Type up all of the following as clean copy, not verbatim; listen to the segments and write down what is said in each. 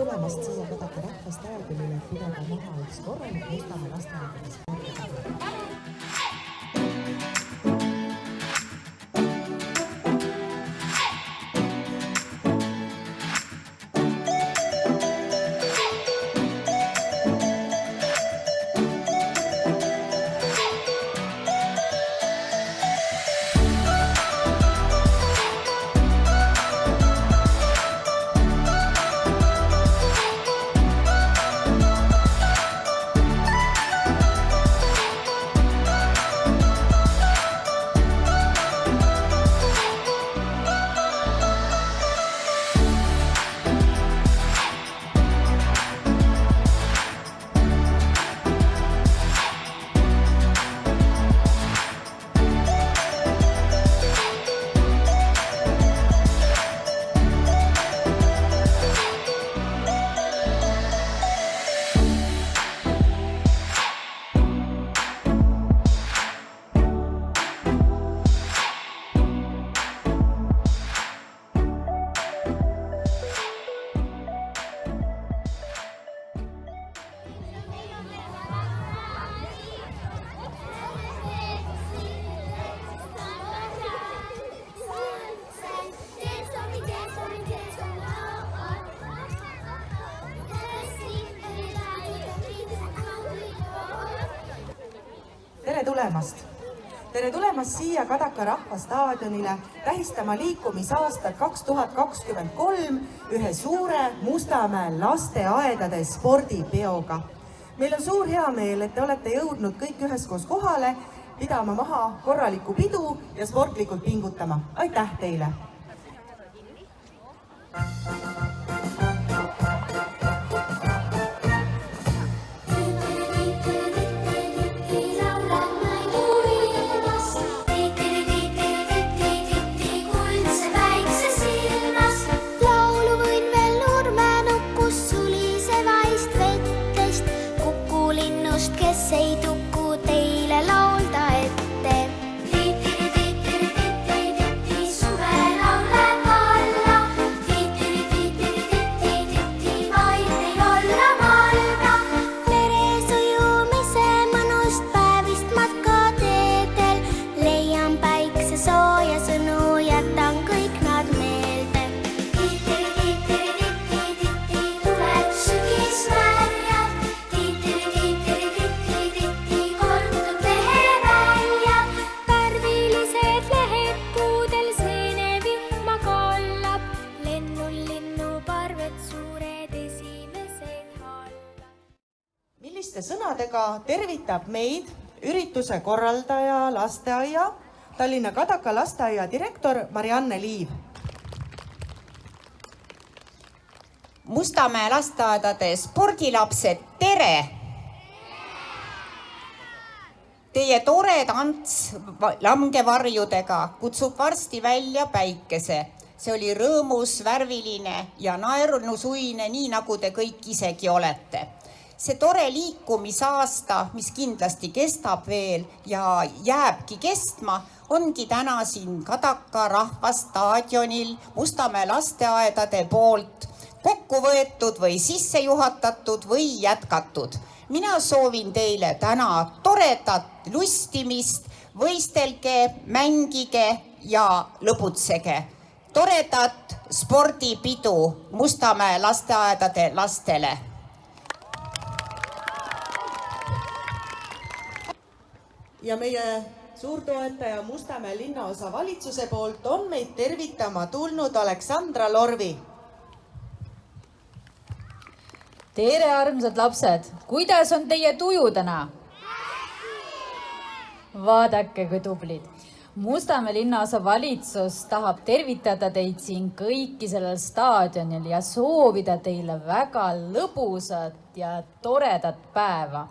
tulemast siia Kadaka rahvastaadionile, et pidada maha üks korralik Mustamäe lasteaedade spordipäev. Tere tulemast siia Kadaka rahvastaadionile tähistama liikumisaastat 2023 ühe suure Mustamäe lasteaedade spordipeoga. Meil on suur heameel, et te olete jõudnud kõik üheskoos kohale, pidama maha korralikku pidu ja sportlikult pingutama. Aitäh teile! Milliste sõnadega tervitab meid ürituse korraldaja lasteaia, Tallinna Kadaka lasteaia direktor Marianne Liiv. Mustamäe lasteaedade spordilapsed, tere! Teie tore tants langevarjudega kutsub varsti välja päikese. See oli rõõmus, värviline ja naernusuine, nii nagu te kõik isegi olete. See tore liikumisaasta, mis kindlasti kestab veel ja jääbki kestma, ongi täna siin Kadaka rahvastaadionil Mustamäe lasteaedade poolt kokku võetud või sisse juhatatud või jätkatud. Mina soovin teile täna toredat lustimist, võistelge, mängige ja lõbutsege. Toredat spordipidu Mustamäe lasteaedade lastele. Ja meie suurtoetaja Mustamäe linnaosa valitsuse poolt on meid tervitama tulnud Aleksandra Lorvi. Tere, armsad lapsed! Kuidas on teie tuju täna? Vaadake, kui tublid! Mustamäe linnaosa valitsus tahab tervitada teid siin kõiki sellel staadionil ja soovida teile väga lõbusat ja toredat päeva.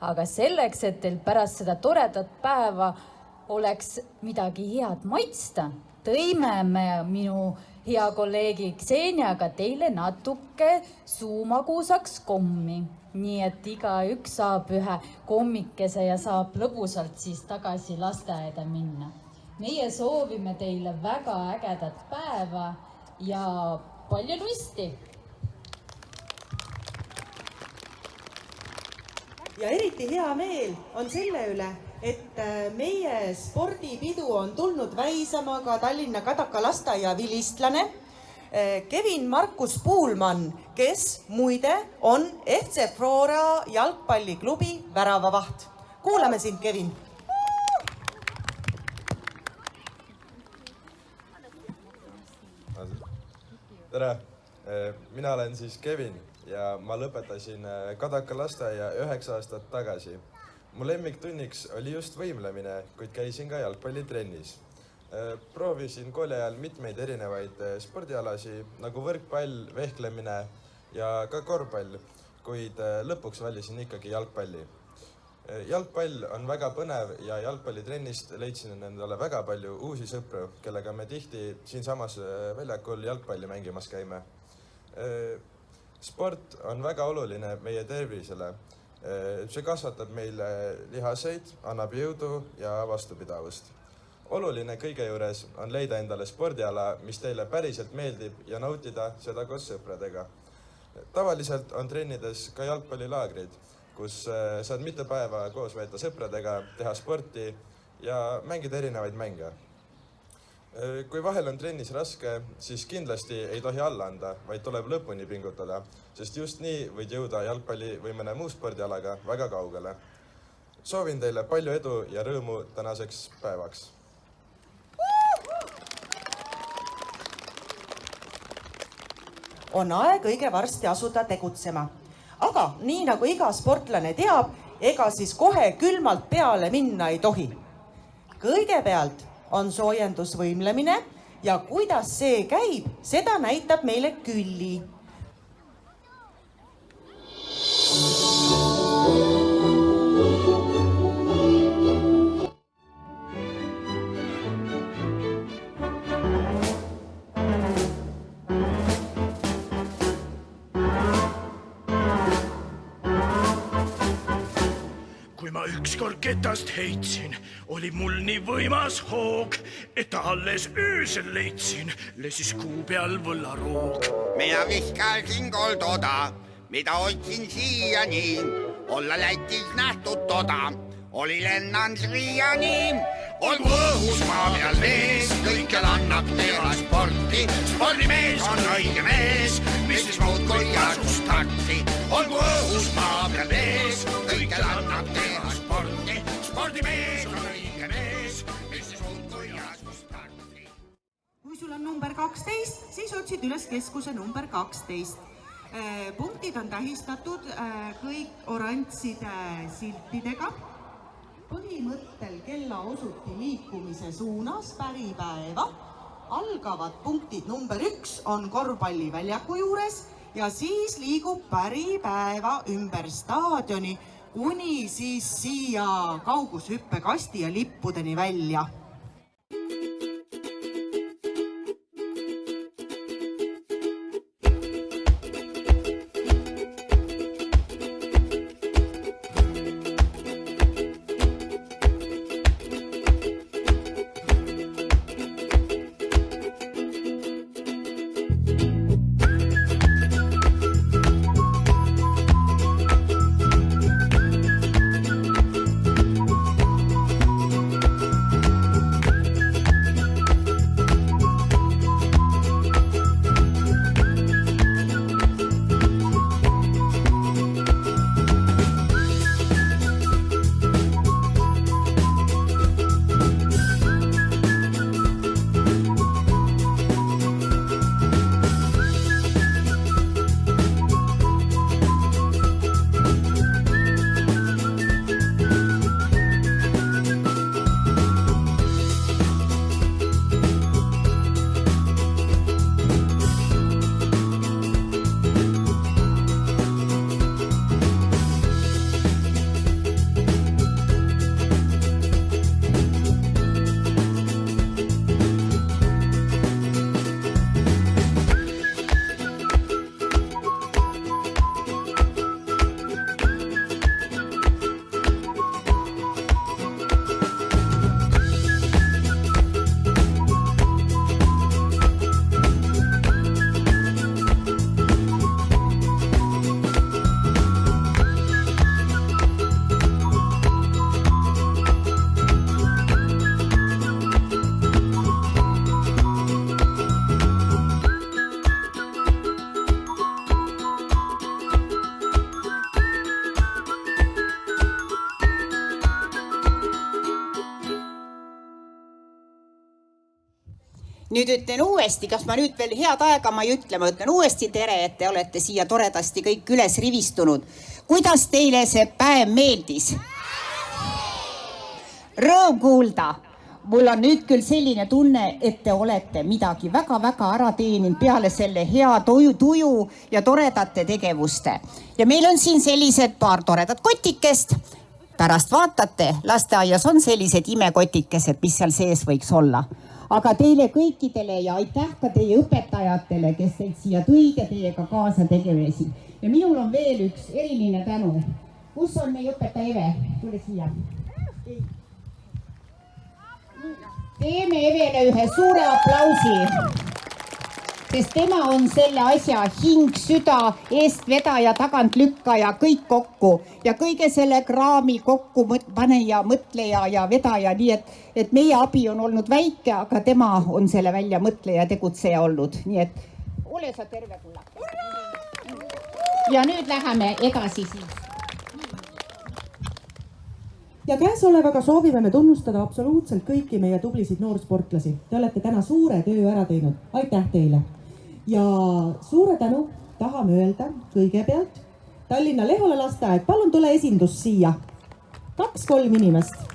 Aga selleks, et teil pärast seda toredat päeva oleks midagi head maitsta, tõime me minu hea kolleegi Kseniaga teile natuke suumagusaks kommi. Nii et igaüks saab ühe kommikese ja saab lõbusalt siis tagasi lasteaeda minna. Meie soovime teile väga ägedat päeva ja palju lusti! ja eriti hea meel on selle üle, et meie spordipidu on tulnud väisama ka Tallinna Kadaka lasteaia vilistlane Kevin Markus Puulmann, kes muide on FC Flora jalgpalliklubi väravavaht. Kuulame sind, Kevin. Tere, mina olen siis Kevin ja ma lõpetasin Kadaka lasteaia 9 aastat tagasi. Mu lemmiktunniks oli just võimlemine, kuid käisin ka jalgpallitrennis. Proovisin kooli ajal mitmeid erinevaid spordialasi, nagu võrkpall, vehklemine ja ka korvpall, kuid lõpuks valisin ikkagi jalgpalli. Jalgpall on väga põnev ja jalgpallitrennist leidsin endale väga palju uusi sõpru, kellega me tihti siinsamas väljakul jalgpalli mängimas käime. Sport on väga oluline meie tervisele. See kasvatab meile lihaseid, annab jõudu ja vastupidavust. Oluline kõige juures on leida endale spordiala, mis teile päriselt meeldib ja nautida seda koos sõpradega. Tavaliselt on trennides ka jalgpallilaagrid, kus saad mitu päeva koos veeta sõpradega, teha sporti ja mängida erinevaid mänge. Kui vahel on trennis raske, siis kindlasti ei tohi alla anda, vaid tuleb lõpuni pingutada, sest just nii võid jõuda jalgpalli või mõne muu spordialaga väga kaugele. Soovin teile palju edu ja rõõmu tänaseks päevaks. On aeg õige varsti asuda tegutsema. Aga nii nagu iga sportlane teab, ega siis kohe külmalt peale minna ei tohi. Kõigepealt on soojendusvõimlemine ja kuidas see käib, seda näitab meile Külli. Kui ma ükskord ketast heitsin, oli mul nii võimas hoog, et alles öösel leidsin, lesis kuu peal võllaroog. Mina viskasin koldoda, mida otsin siiani, olla Lätis nähtud toda, oli lennand Riiani. Olgu õhus maa peal mees, kõikjal annab teha sporti, spordimees on õige mees, mis siis muud kui asus starti. Olgu õhus maa peal mees, kõikjal annab teha sporti, spordimees on õige mees, mis siis muud kui asus starti. Kui sul on number 12, siis otsid üles keskuse number 12. Punktid on tähistatud kõik orantside siltidega. Põhimõttel kella osuti liikumise suunas päripäeva. Algavad punktid number 1 on korvpalliväljaku juures ja siis liigub päripäeva ümber staadioni kuni siis siia kaugushüppekasti ja lippudeni välja. Nüüd ütlen uuesti, kas ma nüüd veel head aega ma ei ütle, ma ütlen uuesti tere, et te olete siia toredasti kõik üles rivistunud. Kuidas teile see päev meeldis? Rõõm kuulda. Mul on nüüd küll selline tunne, et te olete midagi väga-väga ära teeninud peale selle hea tuju ja toredate tegevuste. Ja meil on siin sellised paar toredat kotikest. Pärast vaatate, lasteaias on sellised imekotikesed, mis seal sees võiks olla. Aga teile kõikidele ja aitäh ka teie õpetajatele, kes teid siia tõid ja teiega kaasa tegevesid. Ja minul on veel üks eriline tänu. Kus on meie õpetaja Eve? Tule siia. Teeme Evele ühe suure aplausi, sest tema on selle asja hing, süda, eestvedaja, tagantlükkaja, kõik kokku ja kõige selle kraami kokku paneja, mõtleja ja vedaja, nii et meie abi on olnud väike, aga tema on selle välja mõtleja, tegutseja olnud, nii et ole sa terve kulla. Ja nüüd läheme edasi siis. Ja käesolevaga soovime me tunnustada absoluutselt kõiki meie tublisid noorsportlasi. Te olete täna suure töö ära teinud. Aitäh teile. Ja suure tänu tahame öelda kõigepealt Tallinna Lehola lasteaed. Palun tule esindus siia. 2-3 inimest.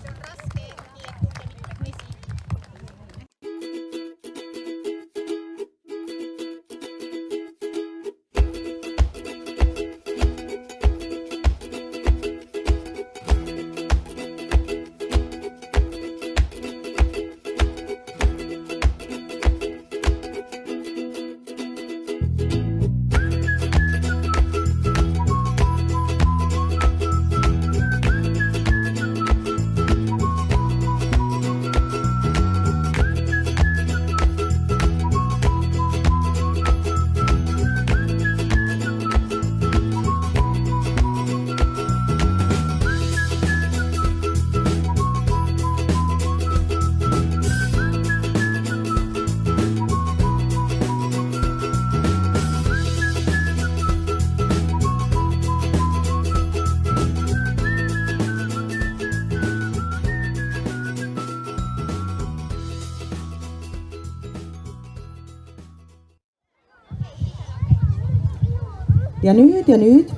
Ja nüüd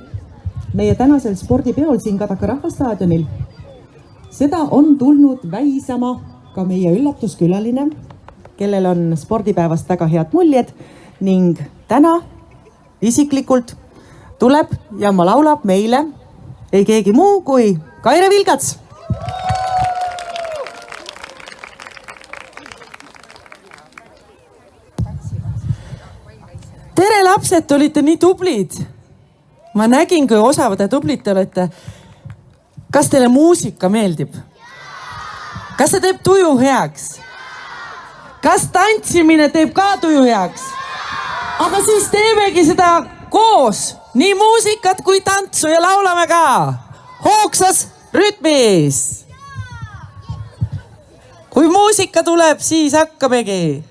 meie tänasel spordipeol siin Kadaka rahvastaadionil. Seda on tulnud väisama ka meie üllatuskülaline, kellel on spordipäevast väga head muljed ning täna isiklikult tuleb ja ma laulab meile ei keegi muu kui Kaire Vilgats. Tere lapsed, olite nii tublid. Ma nägin, kui osavad ja tublid te olete. Kas teile muusika meeldib? Kas see teeb tuju heaks? Kas tantsimine teeb ka tuju heaks? Aga siis teemegi seda koos. Nii muusikat kui tantsu ja laulame ka. Hoogsas rütmis. Kui muusika tuleb, siis hakkamegi.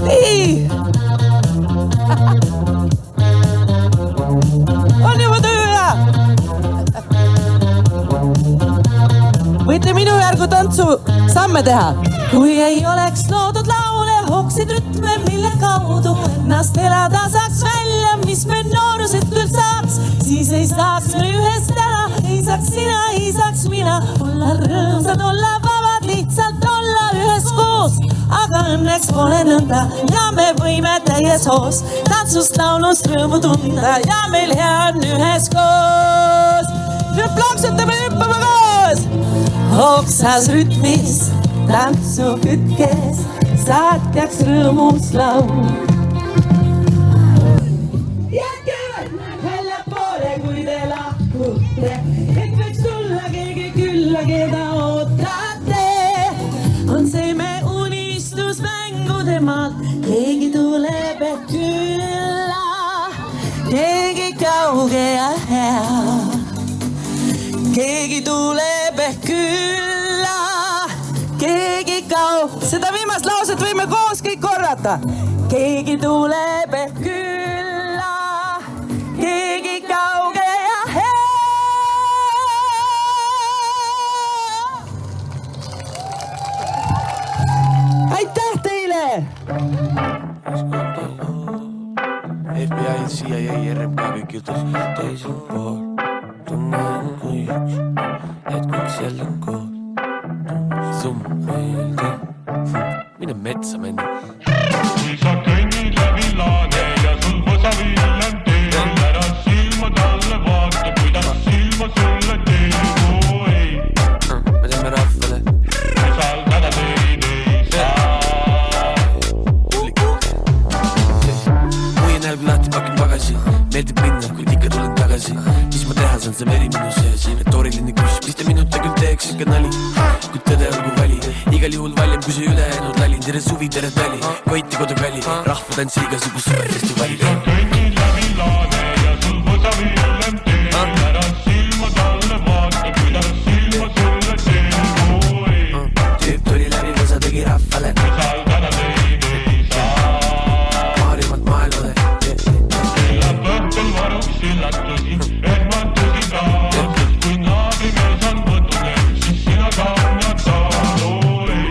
Nii. On juba töö. Võite minu järgu tantsu samme teha. Kui ei oleks loodud laule, hoogsid rütme, mille kaudu ennast elada saaks välja, mis me noorusest küll saaks, siis ei saaks me ühest ära, ei saaks sina, ei saaks mina olla rõõmsad, olla vabad, lihtsalt olla ühes koos. Aga õnneks pole nõnda ja me võime täies hoos tantsust, laulust rõõmu tunda ja meil hea on ühes koos. Nüüd plaksutame hüppame koos. Hoogsas rütmis, tantsu kütkes, saatjaks rõõmus laul. Jätke välja poole, kui te lahkute, et võiks tulla keegi külla, keda ootate. On see me unistusmängude maalt, keegi tuleb külla, keegi kauge ja hea. Keegi tuleb külla, keegi Seda viimast lauset võime koos kõik korrata. Keegi tuleb külla, keegi kauge ja hea. ütleb teisel pool. Tunnen kui üks, et kõik seal on koos. Summ meelde, mine metsa männi. Kui sa kõnnid läbi laane ja sul võsa Villem teeb, ära silma talle vaata, kuidas silma sulle teeb. Me teeme rahvale usaldada teid ei saa. Muie näeb lahti, pakin pagasi. Meeldib minna, kuid ikka tulen tagasi. Mis ma teha saan, see veri minu sees. Retooriline kus, mis te minuta küll teeks ikka nali. Kuid tõde olgu väli, igal juhul valjem kui see ülejäänud lali. Tere suvi, tere tali, koiti koduväli. Rahva tantsi igasugu superfestivali. Kui sa kõnnid läbi laane ja sul võsa Villem teeb, ära silma talle vaata, kuidas silma sulle teeb. Tüüp tuli läbi võsa, tegi rahvale usaldada teid ei saa. Maarimad maailmale. Elab õhtul varuks illatusi, ehmatusi ka. Kui naabrimees on võtune, siis sina kannata.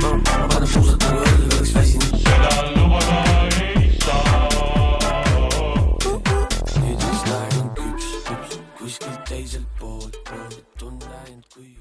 Ma panen puusad nagu õlg, oleks väsinud. Seda lubada ei saa. Nüüd vist aeg on küps, kuskilt teiselt poolt. Tunne end kui